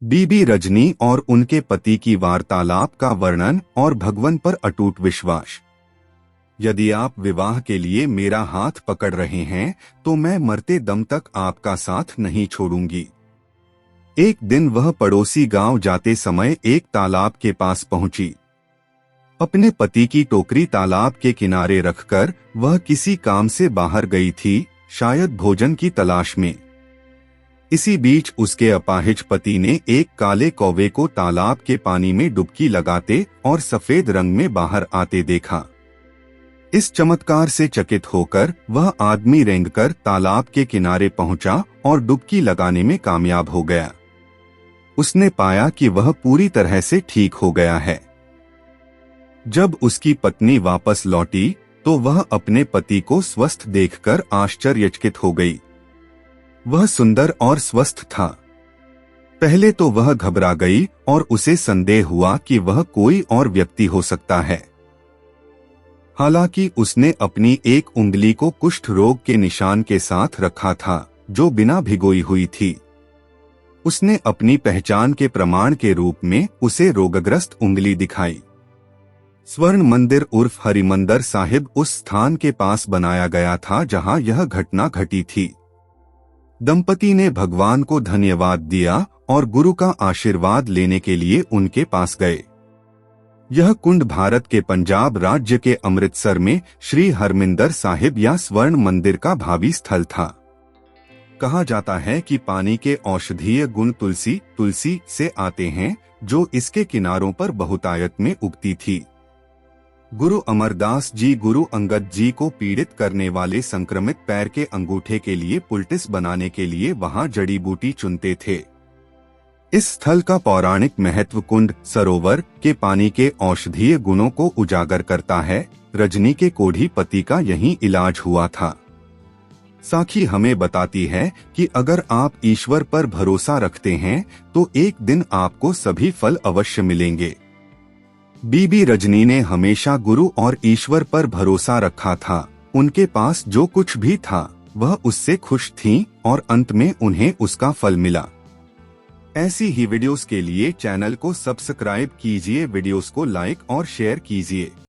बीबी रजनी और उनके पति की वार्तालाप का वर्णन और भगवान पर अटूट विश्वास। यदि आप विवाह के लिए मेरा हाथ पकड़ रहे हैं तो मैं मरते दम तक आपका साथ नहीं छोड़ूंगी। एक दिन वह पड़ोसी गांव जाते समय एक तालाब के पास पहुंची। अपने पति की टोकरी तालाब के किनारे रखकर वह किसी काम से बाहर गई थी, शायद भोजन की तलाश में। इसी बीच उसके अपाहिज पति ने एक काले कौवे को तालाब के पानी में डुबकी लगाते और सफेद रंग में बाहर आते देखा। इस चमत्कार से चकित होकर वह आदमी रेंगकर तालाब के किनारे पहुंचा और डुबकी लगाने में कामयाब हो गया। उसने पाया कि वह पूरी तरह से ठीक हो गया है। जब उसकी पत्नी वापस लौटी तो वह अपने पति को स्वस्थ देखकर आश्चर्यचकित हो गई। वह सुंदर और स्वस्थ था। पहले तो वह घबरा गई और उसे संदेह हुआ कि वह कोई और व्यक्ति हो सकता है। हालांकि उसने अपनी एक उंगली को कुष्ठ रोग के निशान के साथ रखा था जो बिना भिगोई हुई थी। उसने अपनी पहचान के प्रमाण के रूप में उसे रोगग्रस्त उंगली दिखाई। स्वर्ण मंदिर उर्फ हरिमंदर साहिब उस स्थान के पास बनाया गया था जहां यह घटना घटी थी। दंपति ने भगवान को धन्यवाद दिया और गुरु का आशीर्वाद लेने के लिए उनके पास गए। यह कुंड भारत के पंजाब राज्य के अमृतसर में श्री हरमिंदर साहिब या स्वर्ण मंदिर का भावी स्थल था। कहा जाता है कि पानी के औषधीय गुण तुलसी से आते हैं जो इसके किनारों पर बहुतायत में उगती थी। गुरु अमरदास जी गुरु अंगद जी को पीड़ित करने वाले संक्रमित पैर के अंगूठे के लिए पुलटिस बनाने के लिए वहां जड़ी बूटी चुनते थे। इस स्थल का पौराणिक महत्व कुंड सरोवर के पानी के औषधीय गुणों को उजागर करता है। रजनी के कोढ़ी पति का यही इलाज हुआ था। साखी हमें बताती है कि अगर आप ईश्वर पर भरोसा रखते हैं तो एक दिन आपको सभी फल अवश्य मिलेंगे। बीबी रजनी ने हमेशा गुरु और ईश्वर पर भरोसा रखा था। उनके पास जो कुछ भी था वह उससे खुश थीं और अंत में उन्हें उसका फल मिला। ऐसी ही वीडियोस के लिए चैनल को सब्सक्राइब कीजिए, वीडियोस को लाइक और शेयर कीजिए।